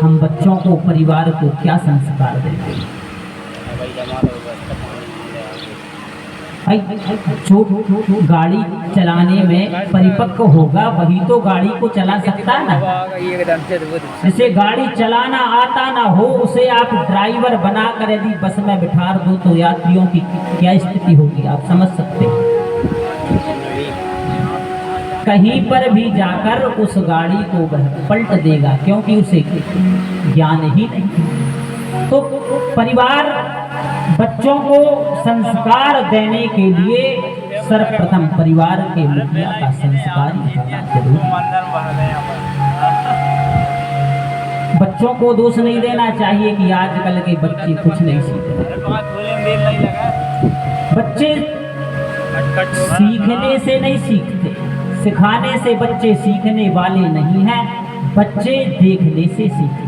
हम बच्चों को, परिवार को क्या संस्कार देंगे? जो गाड़ी चलाने में परिपक्व होगा वही तो गाड़ी को चला सकता है ना। जिसे गाड़ी चलाना आता ना हो उसे आप ड्राइवर बनाकर यदि बस में बिठा दो तो यात्रियों की क्या स्थिति होगी आप समझ सकते हैं। कहीं पर भी जाकर उस गाड़ी को वह पलट देगा क्योंकि उसे ज्ञान ही नहीं। तो परिवार बच्चों को संस्कार देने के लिए सर्वप्रथम परिवार के मुखिया का संस्कार होना जरूरी। बच्चों को दोष नहीं देना चाहिए कि आजकल के बच्चे कुछ नहीं सीख रहे। बच्चे सीखने से नहीं सीखते, सिखाने से बच्चे सीखने वाले नहीं हैं, बच्चे देखने से सीखते।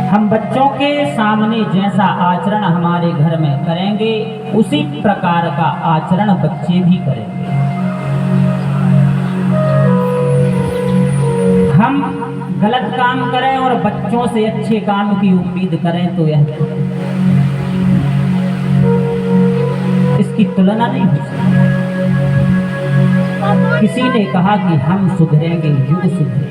हम बच्चों के सामने जैसा आचरण हमारे घर में करेंगे उसी प्रकार का आचरण बच्चे भी करेंगे। हम गलत काम करें और बच्चों से अच्छे काम की उम्मीद करें तो यह इसकी तुलना नहीं हो सकती। किसी ने कहा कि हम सुधरेंगे, युग सुधरेगा।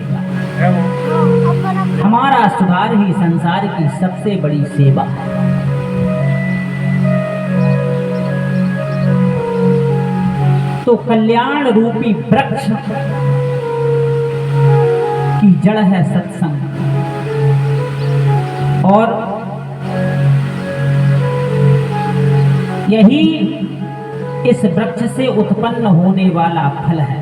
हमारा सुधार ही संसार की सबसे बड़ी सेवा है। तो कल्याण रूपी वृक्ष की जड़ है सत्संग और यही इस वृक्ष से उत्पन्न होने वाला फल है।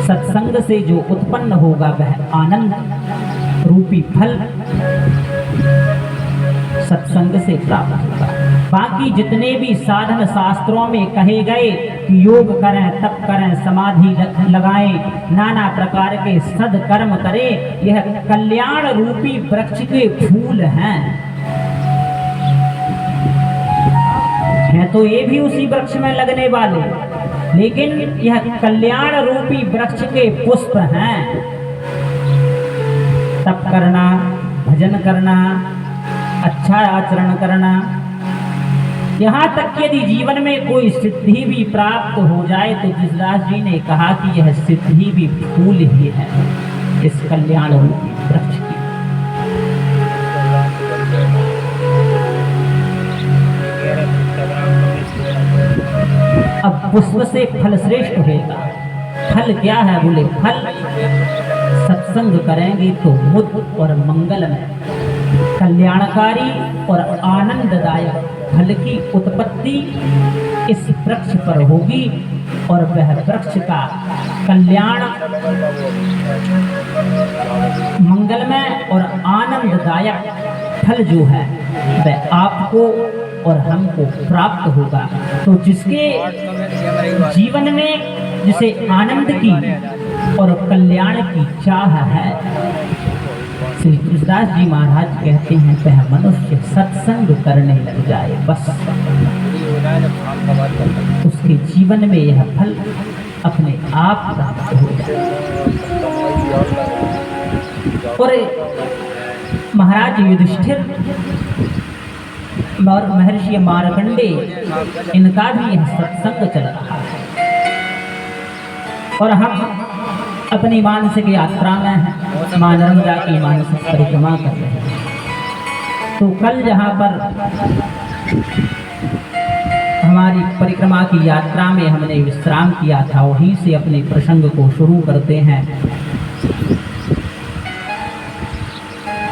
सत्संग से जो उत्पन्न होगा वह आनंद रूपी फल सत्संग से प्राप्त होगा। बाकी जितने भी साधन शास्त्रों में कहे गए कि योग करें, तप करें, समाधि लगाएं, नाना प्रकार के सद्कर्म करें, यह कल्याण रूपी वृक्ष के फूल हैं। तो ये भी उसी वृक्ष में लगने वाले, लेकिन यह कल्याण रूपी वृक्ष के पुष्प हैं। तप करना, भजन करना, अच्छा आचरण करना, यहाँ तक यदि जीवन में कोई सिद्धि भी प्राप्त हो जाए तो जिसदास जी ने कहा कि यह सिद्धि भी फूल ही है इस कल्याण रूपी वृक्ष की। अब पुष्प से फल श्रेष्ठ होगा। फल क्या है? बोले फल सत्संग करेंगे तो मुद और मंगलमय, कल्याणकारी और आनंददायक फल की उत्पत्ति इस वृक्ष पर होगी और वह वृक्ष का कल्याण, मंगलमय और आनंददायक फल जो है वह आपको और हमको प्राप्त होगा। तो जिसके जीवन में जिसे आनंद की और कल्याण की चाह है, श्री तुलसीदास जी महाराज कहते हैं वह मनुष्य सत्संग करने लग जाए बस उसके जीवन में यह फल अपने आप प्राप्त हो जाए। और महाराज युधिष्ठिर और महर्षि मार्कंडे, इनका भी यह सत्संग चल रहा है और हम अपनी मानसिक यात्रा में हैं, मां नर्मदा की मानसिक परिक्रमा कर रहे हैं। तो कल जहाँ पर हमारी परिक्रमा की यात्रा में हमने विश्राम किया था, वहीं से अपने प्रसंग को शुरू करते हैं।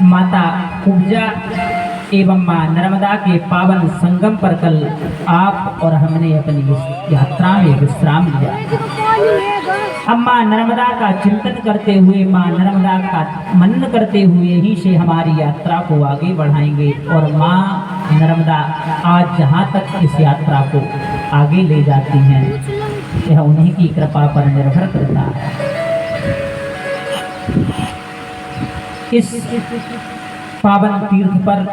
माता कुब्जा एवं मां नर्मदा के पावन संगम पर कल आप और हमने अपनी यात्रा में विश्राम लिया। अब मां नर्मदा का चिंतन करते हुए, मां नर्मदा का मनन करते हुए ही से हमारी यात्रा को आगे बढ़ाएंगे और मां नर्मदा आज जहाँ तक इस यात्रा को आगे ले जाती हैं यह उन्हीं की कृपा पर निर्भर करता है। इस पावन तीर्थ पर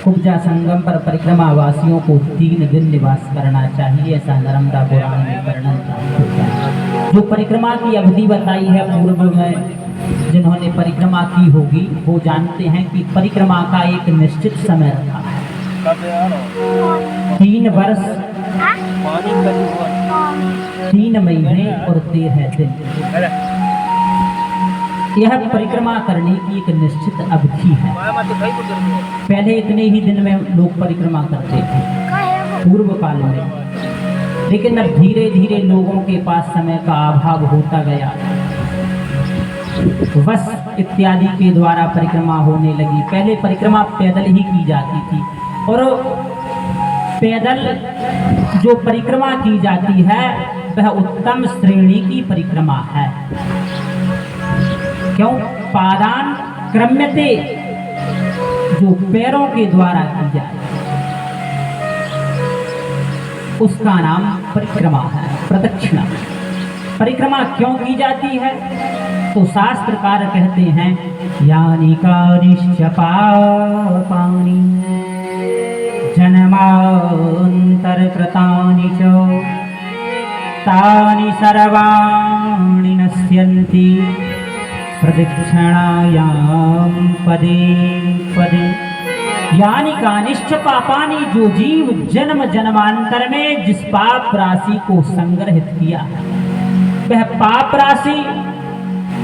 कुब्जा संगम पर परिक्रमा वासियों को 3 दिन निवास करना चाहिए, ऐसा नर्मदा पुराण में वर्णन होता है। जो परिक्रमा की अवधि बताई है पूर्व में जिन्होंने परिक्रमा की होगी वो जानते हैं कि परिक्रमा का एक निश्चित समय रखा है। 3 वर्ष 3 महीने और 13 दिन, यह परिक्रमा करने की एक निश्चित अवधि है। पहले इतने ही दिन में लोग परिक्रमा करते थे पूर्व काल में, लेकिन अब धीरे धीरे लोगों के पास समय का अभाव होता गया। बस इत्यादि के द्वारा परिक्रमा होने लगी। पहले परिक्रमा पैदल ही की जाती थी, और पैदल जो परिक्रमा की जाती है वह उत्तम श्रेणी की परिक्रमा है। क्यों? पादान क्रम्यते, जो पैरों के द्वारा की जाए उसका नाम परिक्रमा है, प्रदक्षिणा। परिक्रमा क्यों की जाती है? तो शास्त्रकार कहते हैं यानि कानिश्च पापानि जन्मान्तरकृतानि च तानि सर्वाणि नश्यन्ति प्रदक्षिणायां पदे पदे। यानि कानिश्च पापानि, जो जीव जन्म जन्मांतर में जिस पाप राशि को संग्रहित किया वह पाप राशि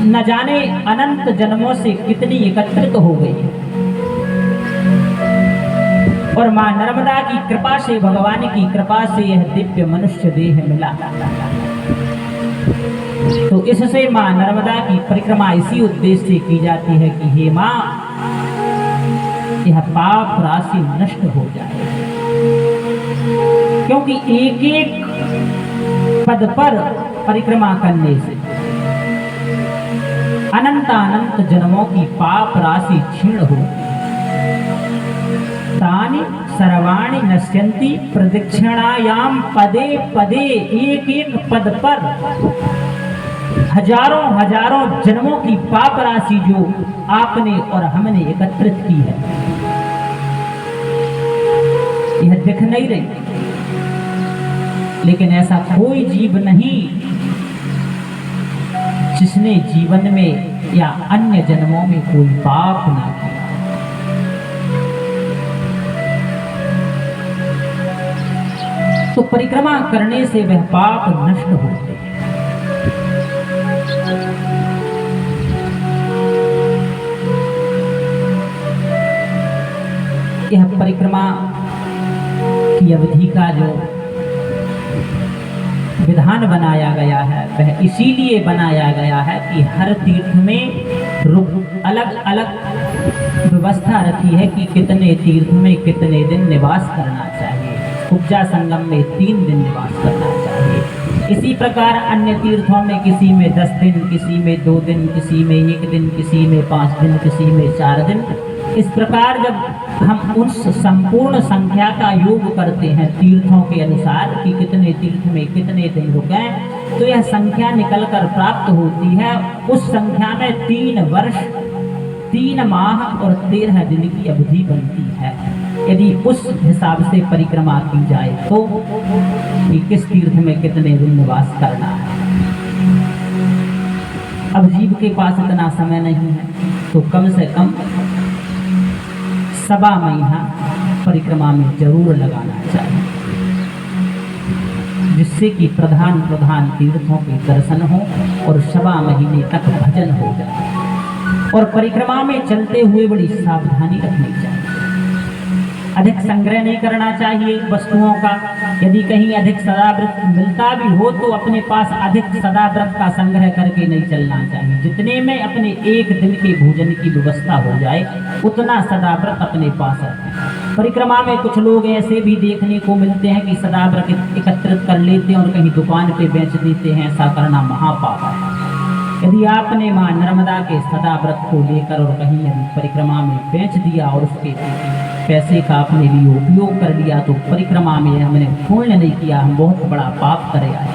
न जाने अनंत जन्मों से कितनी एकत्रित हो गई है, और मां नर्मदा की कृपा से, भगवान की कृपा से यह दिव्य मनुष्य देह मिला। तो इससे मां नर्मदा की परिक्रमा इसी उद्देश्य से की जाती है कि हे मां, यह पाप राशि नष्ट हो जाए। क्योंकि एक एक पद पर परिक्रमा करने से अनंत अनंत जन्मों की पाप राशि क्षीण होती। तानि सर्वाणि नश्यन्ति प्रदक्षिणायाम पदे पदे, एक एक पद पर हजारों हजारों जन्मों की पाप राशि जो आपने और हमने एकत्रित की है, यह दिख नहीं रही। लेकिन ऐसा कोई जीव नहीं जिसने जीवन में या अन्य जन्मों में कोई पाप ना किया। तो परिक्रमा करने से वह पाप नष्ट होते हैं। यह परिक्रमा की अवधि का जो विधान बनाया गया है वह इसीलिए बनाया गया है कि हर तीर्थ में अलग अलग व्यवस्था रखी है कि कितने तीर्थ में कितने दिन निवास करना चाहिए। उपजा संगम में 3 दिन निवास करना चाहिए। इसी प्रकार अन्य तीर्थों में किसी में 10 दिन, किसी में 2 दिन, किसी में 1 दिन, किसी में 5 दिन, किसी में 4 दिन। इस प्रकार जब हम उस संपूर्ण संख्या का योग करते हैं तीर्थों के अनुसार कि कितने तीर्थ में कितने दिन रुके, तो यह संख्या निकलकर प्राप्त होती है। उस संख्या में 3 वर्ष 3 माह और 13 दिन की अवधि बनती है। यदि उस हिसाब से परिक्रमा की जाए तो कि किस तीर्थ में कितने दिन निवास करना है। अब जीव के पास इतना समय नहीं है, तो कम से कम 1.25 महीना परिक्रमा में जरूर लगाना चाहिए, जिससे कि प्रधान प्रधान तीर्थों के दर्शन हो और 1.25 महीने तक भजन हो जाए। और परिक्रमा में चलते हुए बड़ी सावधानी रखनी चाहिए। अधिक संग्रह नहीं करना चाहिए वस्तुओं का। यदि कहीं अधिक सदाव्रत मिलता भी हो तो अपने पास अधिक सदाव्रत का संग्रह करके नहीं चलना चाहिए। जितने में अपने 1 दिन के भोजन की व्यवस्था हो जाए उतना सदाव्रत अपने पास रखें। परिक्रमा में कुछ लोग ऐसे भी देखने को मिलते हैं कि सदाव्रत एकत्रित कर लेते हैं और कहीं दुकान पे बेच देते हैं। ऐसा करना महापाप है। यदि आपने मां नर्मदा के सदाव्रत को लेकर और कहीं यदि परिक्रमा में बेच दिया और उसके पैसे का अपने लिए उपयोग कर लिया तो परिक्रमा में हमने पुण्य नहीं किया, हम बहुत बड़ा पाप करे आए।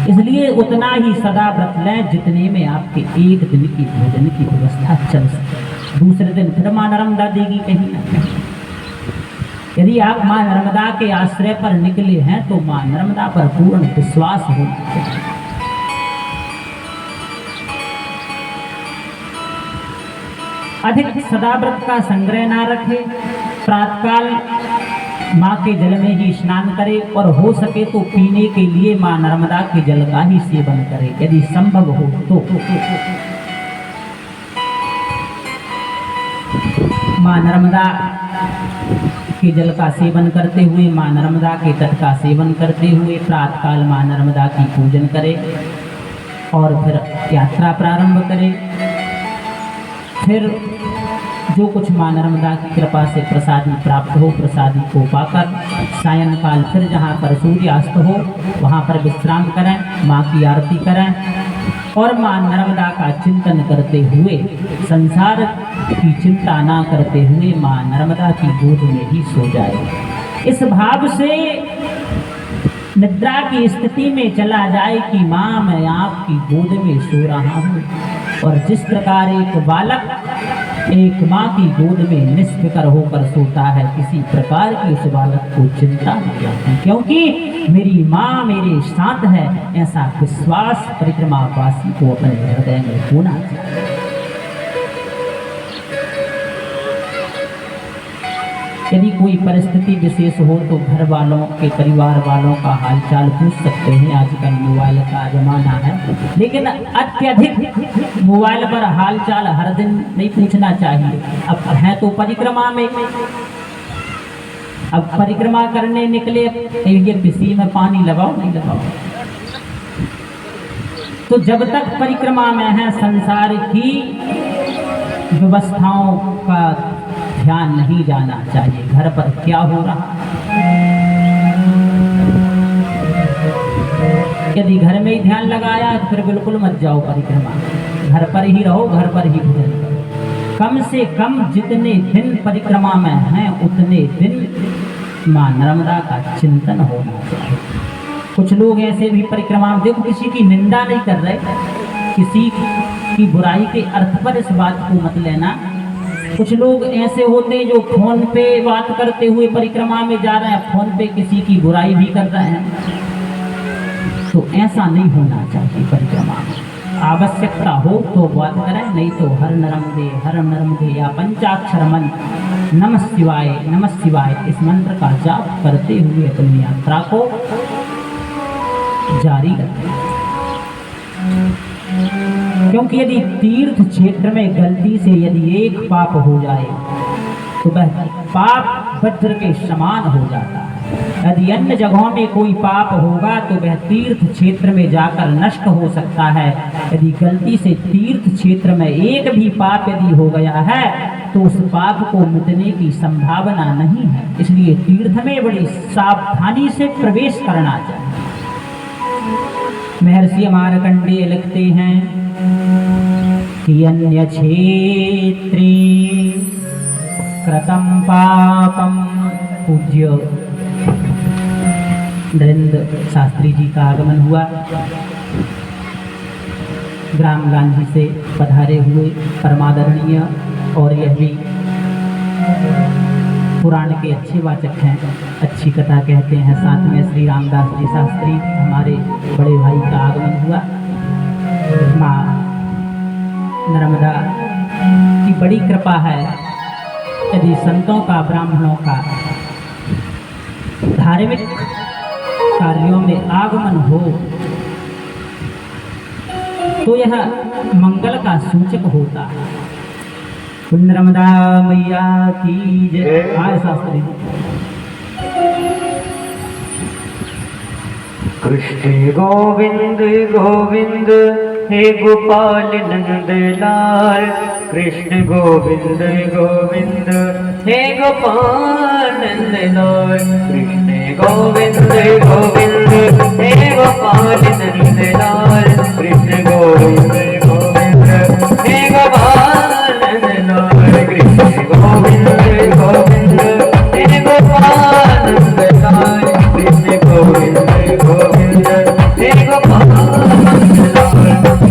इसलिए उतना ही सदाव्रत लें जितने में आपके 1 दिन की भोजन की व्यवस्था चल सके। दूसरे दिन फिर मां नर्मदा देगी कहीं ना कहीं। यदि आप मां नर्मदा के आश्रय पर निकले हैं तो मां नर्मदा पर पूर्ण विश्वास होना चाहिए। अधिक सदाव्रत का संग्रह ना रखे, प्रातःकाल माँ के जल में ही स्नान करे और हो सके तो पीने के लिए माँ नर्मदा के जल का ही सेवन करे यदि संभव हो तो। माँ नर्मदा के जल का सेवन करते हुए, माँ नर्मदा के तट का सेवन करते हुए प्रातःकाल माँ नर्मदा की पूजन करे और फिर यात्रा प्रारंभ करे। फिर जो कुछ माँ नर्मदा की कृपा से प्रसादी प्राप्त हो, प्रसादी को पाकर सायंकाल फिर जहाँ पर सूर्यास्त हो वहाँ पर विश्राम करें, माँ की आरती करें और माँ नर्मदा का चिंतन करते हुए, संसार की चिंता ना करते हुए माँ नर्मदा की गोद में ही सो जाए। इस भाव से निद्रा की स्थिति में चला जाए कि माँ मैं आपकी गोद में सो रहा हूँ। और जिस प्रकार एक बालक एक माँ की गोद में निष्फिक्र होकर सोता है, किसी प्रकार की उस बालक को चिंता नहीं आती, क्योंकि मेरी माँ मेरे साथ है, ऐसा विश्वास परिक्रमावासी को अपने हृदय में होना चाहिए। यदि कोई परिस्थिति विशेष हो तो घर वालों के, परिवार वालों का हालचाल पूछ सकते हैं। आजकल मोबाइल का जमाना है, लेकिन अत्यधिक मोबाइल पर हालचाल हर दिन नहीं पूछना चाहिए। अब है तो परिक्रमा में, अब परिक्रमा करने निकले तो ये किसी में पानी लगाओ नहीं लगाओ, तो जब तक परिक्रमा में है संसार की व्यवस्थाओं का ध्यान नहीं जाना चाहिए। घर पर क्या हो रहा, यदि घर में ही ध्यान लगाया तो फिर बिल्कुल मत जाओ परिक्रमा, घर पर ही रहो, घर पर ही भजन करो। कम से कम जितने दिन परिक्रमा में हैं उतने दिन माँ नर्मदा का चिंतन होना चाहिए। कुछ लोग ऐसे भी परिक्रमा में, देखो किसी की निंदा नहीं कर रहे, किसी की बुराई के अर्थ पर इस बात को मत लेना। कुछ लोग ऐसे होते हैं जो फोन पे बात करते हुए परिक्रमा में जा रहे हैं, फोन पे किसी की बुराई भी कर रहे हैं, तो ऐसा नहीं होना चाहिए। परिक्रमा में आवश्यकता हो तो बात करें, नहीं तो हर नर्मदे या पंचाक्षर मंत्र नमः शिवाय इस मंत्र का जाप करते हुए अपनी यात्रा को जारी रखें। क्योंकि यदि तीर्थ क्षेत्र में गलती से यदि एक पाप हो जाए तो वह पाप वज्र के समान हो जाता है। यदि अन्य जगहों में कोई पाप होगा तो वह तीर्थ क्षेत्र में जाकर नष्ट हो सकता है। यदि गलती से तीर्थ क्षेत्र में एक भी पाप यदि हो गया है तो उस पाप को मिटने की संभावना नहीं है। इसलिए तीर्थ में बड़ी सावधानी से प्रवेश करना चाहिए। महर्षि मार्कंडेय लिखते हैं कि अन्य क्षेत्रे कृतं पापम, पूज्य नरेंद्र शास्त्री जी का आगमन हुआ। ग्राम गांधी से पधारे हुए परमादरणीय, और यह भी पुराण के अच्छे वाचक हैं, अच्छी कथा कहते हैं। साथ में श्री रामदास जी शास्त्री हमारे बड़े भाई का आगमन हुआ। माँ नर्मदा की बड़ी कृपा है, यदि संतों का, ब्राह्मणों का धार्मिक कार्यों में आगमन हो तो यह मंगल का सूचक होता है। नर्मदा मैया की जय। आए शास्त्री। कृष्ण गोविंद गोविंद हे गोपाल नंद लाल, कृष्ण गोविंद गोविंद हे गोपाल नंद लाल, कृष्ण गोविंद गोविंद हे गोपाल नंद लाल, कृष्ण गोविंद गोविंद हे गोपाल नंद लाल, कृष्ण गोविंद गोविंद हे गोपाल नंद लाल, कृष्ण गोविंद गोविंद हे गोपाल नंद लाल, कृष्ण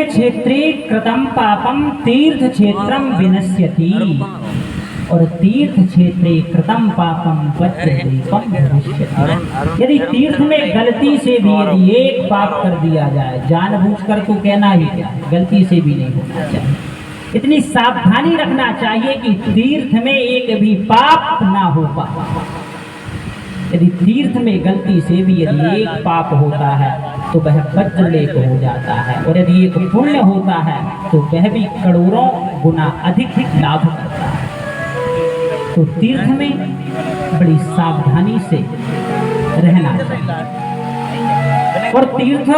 क्षेत्रे कृतं पापम तीर्थ क्षेत्रम विनश्यति, और तीर्थ क्षेत्रे कृतं पापम वज्रद्वीपम भविष्यति। यदि तीर्थ में गलती से भी यदि एक पाप कर दिया जाए, जानबूझकर तो कहना ही क्या, गलती से भी नहीं होना चाहिए। इतनी सावधानी रखना चाहिए कि तीर्थ में एक भी पाप ना हो पाए। यदि तीर्थ में गलती से भी यदि एक पाप होता है तो वह वज्रलेप हो जाता है, और यदि एक पुण्य होता है तो वह भी करोड़ों गुना अधिक लाभ करता है। तो तीर्थ में बड़ी सावधानी से रहना चाहिए, और तीर्थ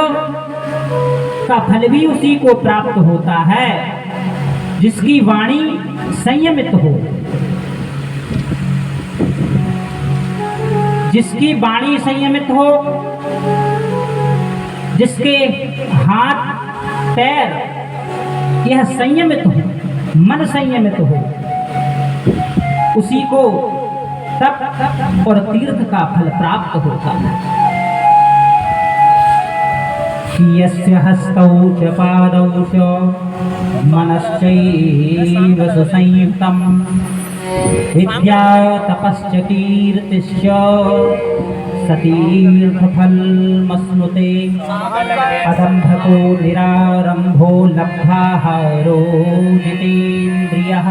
का फल भी उसी को प्राप्त होता है जिसकी वाणी संयमित हो, जिसकी वाणी संयमित हो, जिसके हाथ पैर यह संयमित हो, मन संयमित हो, उसी को तप और तीर्थ का फल प्राप्त होता है। यस्य हस्तौ च पादौ च मनश्चैव सुसंयुक्तम् विद्या तपश्च कीर्तिश्च सतीर्थफलमश्नुते अदम्भको निरारम्भो लब्धाहारो जितेन्द्रियः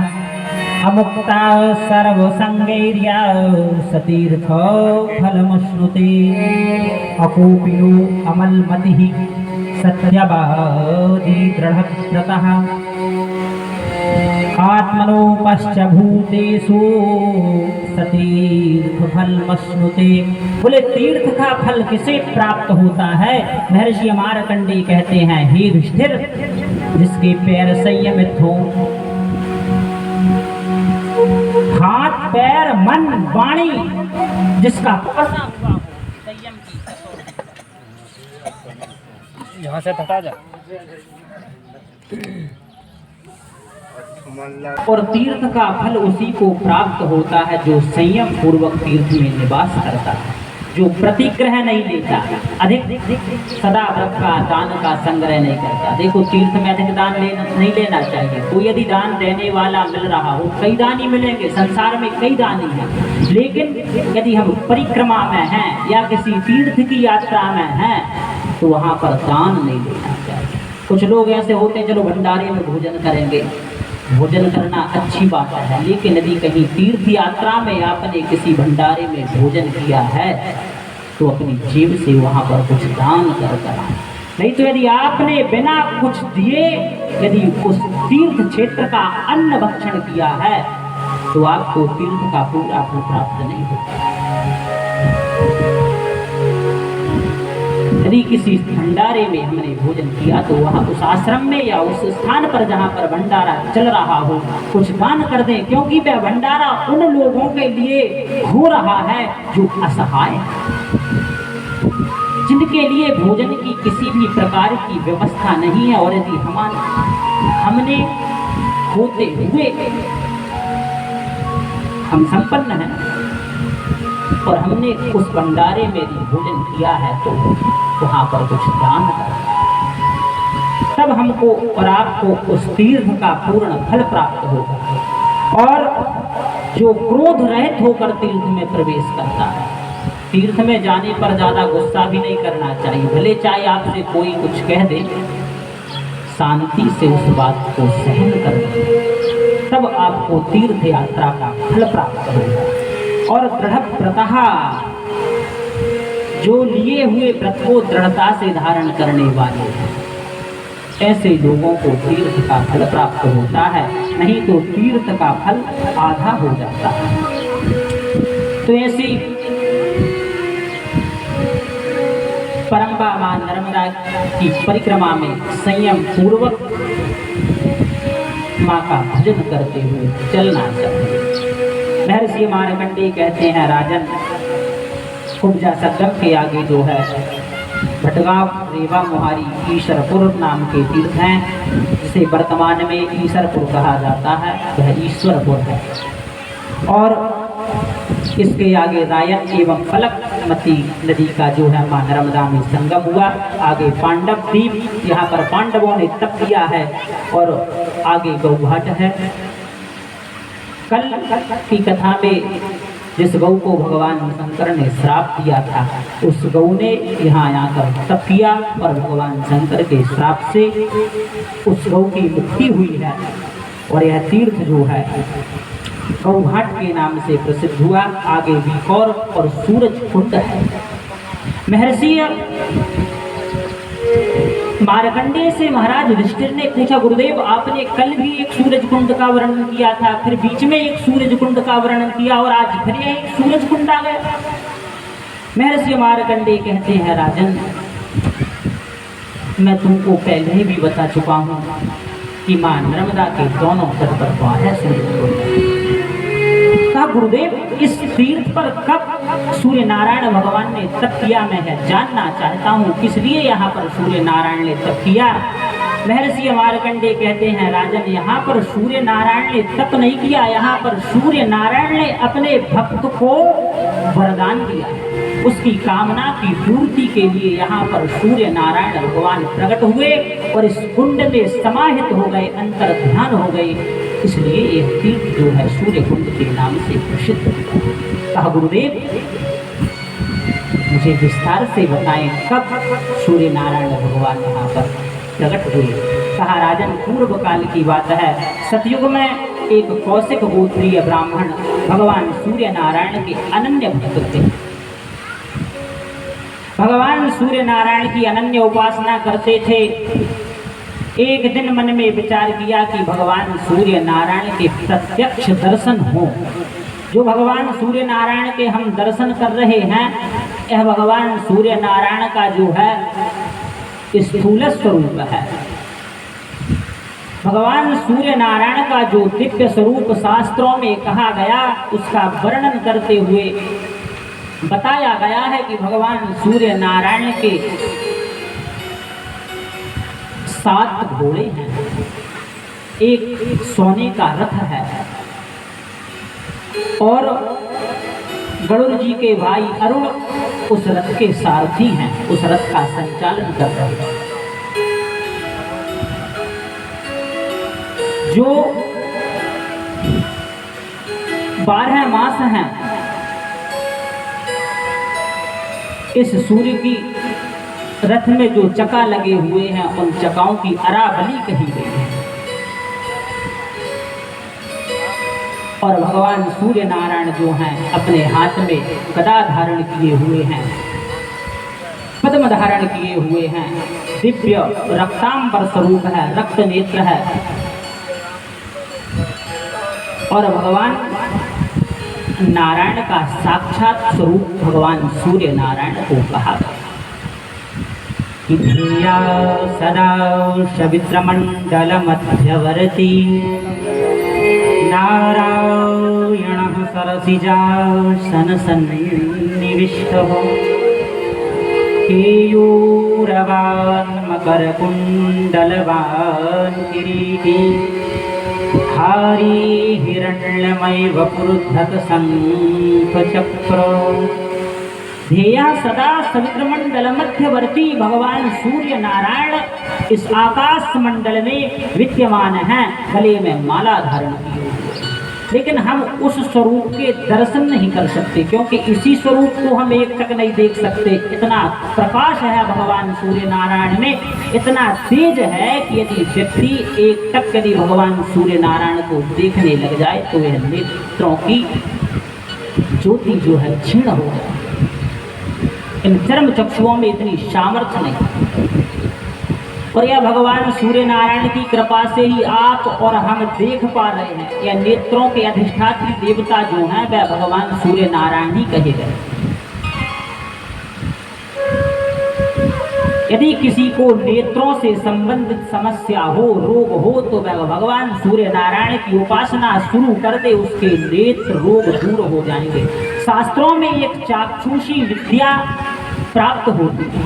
अमुक्ता सर्वसंगैर्या सतीर्थफलमश्नुते अकूपिनो अमलमतिः सत्यवादी दृढव्रतः आत्मनो पश्चभूतेषु सतीर्थफलमश्नुते। बोले तीर्थ का फल किसे प्राप्त होता है? महर्षि मार्कंडेय कहते हैं, हे युधिष्ठिर, जिसके पैर संयमित हो, हाथ पैर मन वाणी जिसका संयम की, यहाँ से हटा जा। और तीर्थ का फल उसी को प्राप्त होता है जो संयम पूर्वक तीर्थ में निवास करता है, जो प्रतिग्रह नहीं लेता, अधिक सदा व्रत का दान का संग्रह नहीं करता। देखो तीर्थ में अधिक दान नहीं लेना चाहिए। कोई यदि दान देने वाला मिल रहा हो, कई दानी मिलेंगे, संसार में कई दानी हैं, लेकिन यदि हम परिक्रमा में हैं या किसी तीर्थ की यात्रा में हैं तो वहाँ पर दान नहीं लेना चाहिए। कुछ लोग ऐसे होते हैं, चलो भंडारे में भोजन करेंगे, भोजन करना अच्छी बात है, लेकिन यदि कहीं तीर्थ यात्रा में आपने किसी भंडारे में भोजन किया है तो अपनी जेब से वहाँ पर कुछ दान कर आए। नहीं तो यदि आपने बिना कुछ दिए यदि उस तीर्थ क्षेत्र का अन्न भक्षण किया है तो आपको तीर्थ का पूरा फल प्राप्त नहीं होता। यदि किसी भंडारे में हमने भोजन किया तो वहाँ उस आश्रम में या उस स्थान पर जहाँ पर भंडारा चल रहा हो कुछ दान कर दें, क्योंकि वह भंडारा उन लोगों के लिए हो रहा है जो असहाय है, जिनके लिए भोजन की किसी भी प्रकार की व्यवस्था नहीं है। और यदि हमने होते हुए हम संपन्न हैं और हमने उस भंडारे में भी भोजन किया है तो वहाँ पर कुछ दान करें, तब हमको और आपको उस तीर्थ का पूर्ण फल प्राप्त होगा। और जो क्रोध रहित होकर तीर्थ में प्रवेश करता है, तीर्थ में जाने पर ज़्यादा गुस्सा भी नहीं करना चाहिए, भले चाहे आपसे कोई कुछ कह दे, शांति से उस बात को सहन कर दे, तब आपको तीर्थ यात्रा का फल प्राप्त होगा। और दृढ़व्रतः, जो लिए हुए व्रत को दृढ़ता से धारण करने वाले हैं, ऐसे लोगों को तीर्थ का फल प्राप्त होता है, नहीं तो तीर्थ का फल आधा हो जाता है। तो ऐसी परंपरा मां नर्मदा की परिक्रमा में संयम पूर्वक मां का भजन करते हुए चलना चाहिए। महर्षि मार्कंडेय कहते हैं, राजन, कुब्जा संगम के आगे जो है भटगांव रेवा मोहारी ईश्वरपुर नाम के तीर्थ हैं, जिसे वर्तमान में ईश्वरपुर कहा जाता है, वह ईश्वरपुर है। और इसके आगे रायन एवं फलकमती नदी का जो है मां नर्मदा में संगम हुआ। आगे पांडव द्वीप, यहाँ पर पांडवों ने तप किया है। और आगे गौघाट है। कल की कथा में जिस गौ को भगवान शंकर ने श्राप दिया था, उस गौ ने यहाँ आकर तप किया और भगवान शंकर के श्राप से उस गौ की मुक्ति हुई है। और यह तीर्थ जो है गौघाट के नाम से प्रसिद्ध हुआ। आगे बीकौर और सूरज कुंड है। महर्षि मार्कंडेय से महाराज युधिष्ठिर ने पूछा, गुरुदेव आपने कल भी एक सूरज कुंड का वर्णन किया था, फिर बीच में एक सूरज कुंड का वर्णन किया और आज फिर यह एक सूरज कुंड आ गया। महर्षि मार्कंडेय कहते हैं, राजन मैं तुमको पहले ही भी बता चुका हूं कि मां नर्मदा के दोनों तट पर है सूरज कुंड। कहा, गुरुदेव इस तीर्थ पर कब सूर्य नारायण भगवान ने तप किया, मैं जानना चाहता हूँ, किस लिए यहाँ पर सूर्य नारायण ने तप किया। महर्षि मार्कंडेय कहते हैं, राजन यहाँ पर सूर्य नारायण ने तप नहीं किया, यहाँ पर सूर्य नारायण ने अपने भक्त को वरदान दिया। उसकी कामना की पूर्ति के लिए यहाँ पर सूर्य नारायण भगवान प्रकट हुए और इस कुंड में समाहित हो गए, अंतर ध्यान हो गए। इसलिए यह तीर्थ जो है सूर्य कुंड के नाम से प्रसिद्ध है। कहा, गुरुदेव मुझे विस्तार से बताएं कब सूर्य नारायण भगवान यहाँ पर प्रकट हुए। कहा, राजन पूर्व काल की बात है। सतयुग में एक कौशिक गोत्रीय ब्राह्मण भगवान सूर्य नारायण के अनन्य भक्त थे। भगवान सूर्य नारायण की अनन्य उपासना करते थे। एक दिन मन में विचार किया कि भगवान सूर्य नारायण के प्रत्यक्ष दर्शन हो। जो भगवान सूर्य नारायण के हम दर्शन कर रहे हैं, यह भगवान सूर्य नारायण का जो है स्थूल स्वरूप है। भगवान सूर्य नारायण का जो दिव्य स्वरूप शास्त्रों में कहा गया, उसका वर्णन करते हुए बताया गया है कि भगवान सूर्य नारायण के 7 घोड़े हैं, एक सोने का रथ है और गरुड़ जी के भाई अरुण उस रथ के सारथी हैं, उस रथ का संचालन कर रहे हैं। जो 12 मास हैं, इस सूर्य की रथ में जो चक्का लगे हुए हैं, उन चक्काओं की अरावली कही गई है। और भगवान सूर्य नारायण जो हैं अपने हाथ में गदा धारण किए हुए हैं, पद्म धारण किए हुए हैं, दिव्य रक्तांबर स्वरूप है, रक्त नेत्र है। और भगवान नारायण का साक्षात स्वरूप भगवान सूर्य नारायण को कहा गया। धिया सदा सवित्रमंडल मध्यवर्ती नारायण सरसिजासन सन्निविष्टः केयूरवान् मकरकुण्डलवान् किरीटी हारी हिरण्यमय वपुरुद्धत शंखचक्रो ध्येया सदा सवित्रमंडल मध्यवर्ती भगवान सूर्य नारायण इस आकाश मंडल में विद्यमान हैं, गले में माला धारण किए हुए। लेकिन हम उस स्वरूप के दर्शन नहीं कर सकते, क्योंकि इसी स्वरूप को हम एक टक नहीं देख सकते। इतना प्रकाश है भगवान सूर्य नारायण में, इतना तेज है कि यदि व्यक्ति एक टक यदि भगवान सूर्य नारायण को देखने लग जाए तो वह नेत्रों की ज्योति जो है क्षीण हो जाए। इन चर्म चक्षुओं में इतनी सामर्थ्य नहीं। और यह भगवान सूर्य नारायण की कृपा से ही आप और हम देख पा रहे हैं। यह नेत्रों के अधिष्ठात्री देवता जो हैं वह भगवान सूर्य नारायण ही कहे गए। यदि किसी को नेत्रों से संबंधित समस्या हो, रोग हो, तो वह भगवान सूर्य नारायण की उपासना शुरू कर दे, उसके नेत्र रोग दूर हो जाएंगे। शास्त्रों में एक चाक्षुषी विद्या प्राप्त होती है।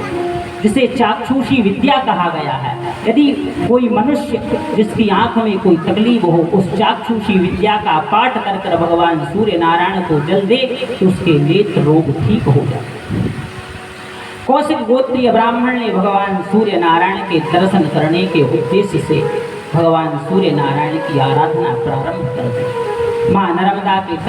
जिसे चाक्षुषी विद्या कहा गया है। यदि कोई मनुष्य जिसकी आंख में कोई तकलीफ हो, उस चाक्षुषी विद्या का पाठ कर कर भगवान सूर्य नारायण को जल दे तो उसके नेत्र रोग ठीक हो जाए। कौशिक गोत्रीय ब्राह्मण ने भगवान सूर्य नारायण के दर्शन करने के उद्देश्य से भगवान सूर्य नारायण की आराधना प्रारंभ कर दी। मां नर्मदा के